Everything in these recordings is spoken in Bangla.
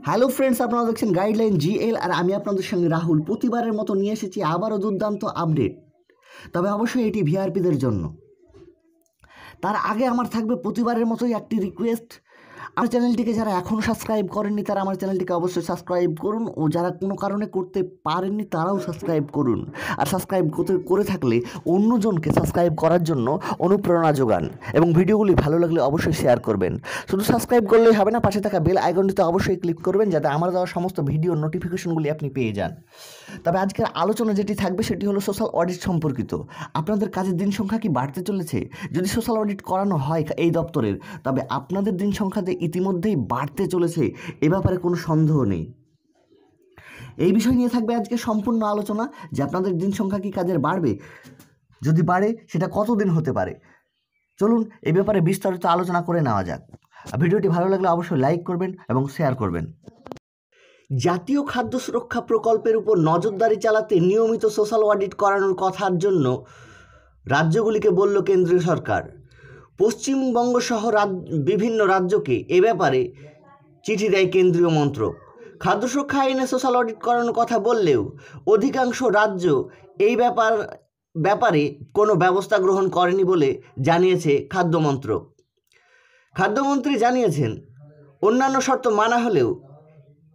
হ্যালো ফ্রেন্ডস, আপনারা দেখছেন গাইডলাইন জিএল আর আমি আপনাদের সঙ্গে রাহুল। প্রতিবারের মতো নিয়ে এসেছি আবারও দুর্দান্ত আপডেট, তবে অবশ্যই এটি ভিআরপিদের জন্য। তার আগে আমার থাকবে প্রতিবারের মতোই একটি রিকোয়েস্ট, আমার চ্যানেলটিকে যারা এখনও সাবস্ক্রাইব করেননি তারা আমার চ্যানেলটিকে অবশ্যই সাবস্ক্রাইব করুন, ও যারা কোনো কারণে করতে পারেননি তারাও সাবস্ক্রাইব করুন। আর সাবস্ক্রাইব করে থাকলে অন্যজনকে সাবস্ক্রাইব করার জন্য অনুপ্রেরণা যোগান, এবং ভিডিওগুলি ভালো লাগলে অবশ্যই শেয়ার করবেন। শুধু সাবস্ক্রাইব করলেই হবে না, পাশে থাকা বেল আইকনটিতে অবশ্যই ক্লিক করবেন যাতে আমার দেওয়া সমস্ত ভিডিওর নোটিফিকেশনগুলি আপনি পেয়ে যান। তবে আজকের আলোচনা যেটি থাকবে সেটি হলো সোশ্যাল অডিট সম্পর্কিত। আপনাদের কাজের দিন সংখ্যা কি বাড়তে চলেছে? যদি সোশ্যাল অডিট করানো হয় এই দপ্তরের, তবে আপনাদের দিন সংখ্যাতে ইতিমধ্যেই বাড়তে চলেছে, এ ব্যাপারে কোনো সন্দেহ নেই। এই বিষয় নিয়ে থাকবে আজকে সম্পূর্ণ আলোচনা যে আপনাদের দিন সংখ্যা কি কাজের বাড়বে, যদি বাড়ে সেটা কতদিন হতে পারে। চলুন এই ব্যাপারে বিস্তারিত আলোচনা করে নেওয়া যাক। ভিডিওটি ভালো লাগলে অবশ্যই লাইক করবেন এবং শেয়ার করবেন। জাতীয় খাদ্য সুরক্ষা প্রকল্পের উপর নজরদারি চালাতে নিয়মিত সোশ্যাল অডিট করানোর কথার জন্য রাজ্যগুলিকে বলল কেন্দ্রীয় সরকার। পশ্চিমবঙ্গ সহ বিভিন্ন রাজ্যকে এ ব্যাপারে চিঠি দেয় কেন্দ্রীয় মন্ত্রক। খাদ্য সুরক্ষা আইনে সোশ্যাল অডিট করানোর কথা বললেও অধিকাংশ রাজ্য এই ব্যাপারে কোনো ব্যবস্থা গ্রহণ করেনি বলে জানিয়েছে খাদ্য মন্ত্রক। খাদ্যমন্ত্রী জানিয়েছেন, অন্যান্য শর্ত মানা হলেও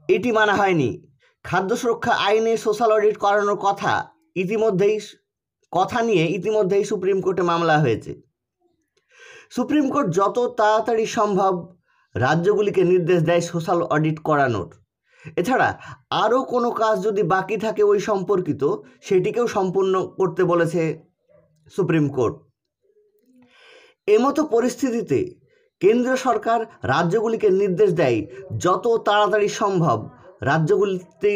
এটি মানা হয়নি। খাদ্য সুরক্ষা আইনে সোশ্যাল অডিট করানোর কথা নিয়ে ইতিমধ্যেই সুপ্রিম কোর্টে মামলা হয়েছে। সুপ্রিম কোর্ট যত তাড়াতাড়ি সম্ভব রাজ্যগুলিকে নির্দেশ দেয় সোশ্যাল অডিট করানোর। এছাড়া আরও কোনো কাজ যদি বাকি থাকে ওই সম্পর্কিত, সেটিকেও সম্পূর্ণ করতে বলেছে সুপ্রিম কোর্ট। এমতো পরিস্থিতিতে কেন্দ্রীয় সরকার রাজ্যগুলিকে নির্দেশ দেয় যত তাড়াতাড়ি সম্ভব রাজ্যগুলিতে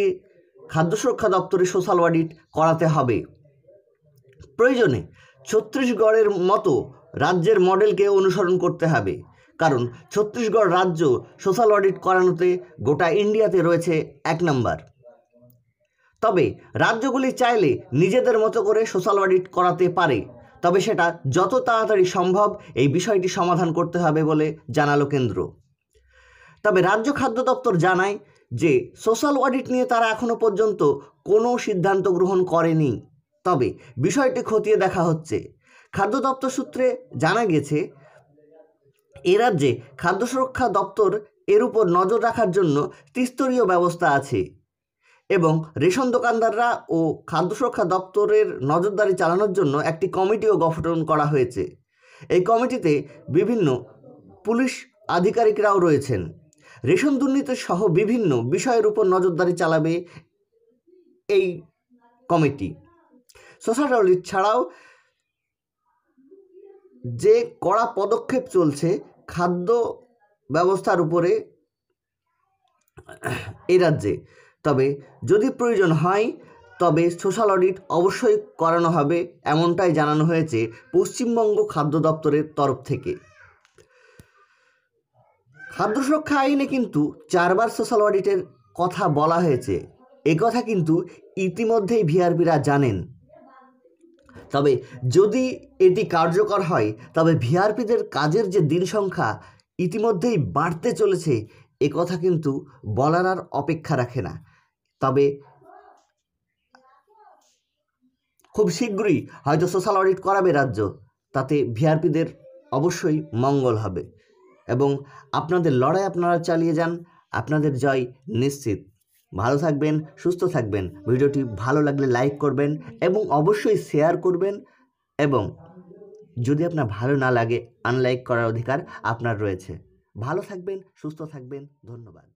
খাদ্য সুরক্ষা দপ্তরে সোশ্যাল অডিট করাতে হবে। প্রয়োজনে ছত্তিশগড়ের মতো রাজ্যের মডেলকে অনুসরণ করতে হবে, কারণ ছত্তিশগড় রাজ্য সোশ্যাল অডিট করানোতে গোটা ইন্ডিয়াতে রয়েছে 1 নম্বর। তবে রাজ্যগুলি চাইলে নিজেদের মতো করে সোশ্যাল অডিট করাতে পারে, তবে সেটা যত তাড়াতাড়ি সম্ভব এই বিষয়টি সমাধান করতে হবে বলে জানালো কেন্দ্র। তবে রাজ্য খাদ্য দপ্তর জানায় যে সোশ্যাল অডিট নিয়ে তারা এখনও পর্যন্ত কোনো সিদ্ধান্ত গ্রহণ করেনি, তবে বিষয়টি খতিয়ে দেখা হচ্ছে। খাদ্য দপ্তর সূত্রে জানা গেছে এ রাজ্যে খাদ্য সুরক্ষা দপ্তর এর উপর নজর রাখার জন্য ত্রিস্তরীয় ব্যবস্থা আছে, এবং রেশন দোকানদাররা ও খাদ্য সুরক্ষা দপ্তরের নজরদারি চালানোর জন্য একটি কমিটিও গঠন করা হয়েছে। এই কমিটিতে বিভিন্ন পুলিশ আধিকারিকরাও রয়েছেন। রেশন দুর্নীতি সহ বিভিন্ন বিষয়ের উপর নজরদারি চালাবে এই কমিটি। সোশ্যাল অডিট ছাড়াও যে কড়া পদক্ষেপ চলছে খাদ্য ব্যবস্থার উপরে এই রাজ্যে, তবে যদি প্রয়োজন হয় তবে সোশ্যাল অডিট অবশ্যই করানো হবে, এমনটাই জানানো হয়েছে পশ্চিমবঙ্গ খাদ্য দপ্তরের তরফ থেকে। খাদ্য সুরক্ষা আইনে কিন্তু 4 বার সোশ্যাল অডিটের কথা বলা হয়েছে, কথা কিন্তু ইতিমধ্যেই ভিআরপিরা জানেন। তবে যদি এটি কার্যকর হয় তবে ভিআরপিদের কাজের যে দিন সংখ্যা ইতিমধ্যেই বাড়তে চলেছে, কথা কিন্তু বলার আর অপেক্ষা রাখে না। তবে খুব শীঘ্রই হয়তো সোশ্যাল অডিট করাবে রাজ্য, তাতে ভিআরপিদের অবশ্যই মঙ্গল হবে, এবং আপনাদের লড়াই আপনারা চালিয়ে যান, আপনাদের জয় নিশ্চিত। ভালো থাকবেন, সুস্থ থাকবেন। ভিডিওটি ভালো লাগলে লাইক করবেন এবং অবশ্যই শেয়ার করবেন, এবং যদি আপনার ভালো না লাগে আনলাইক করার অধিকার আপনার রয়েছে। ভালো থাকবেন, সুস্থ থাকবেন, ধন্যবাদ।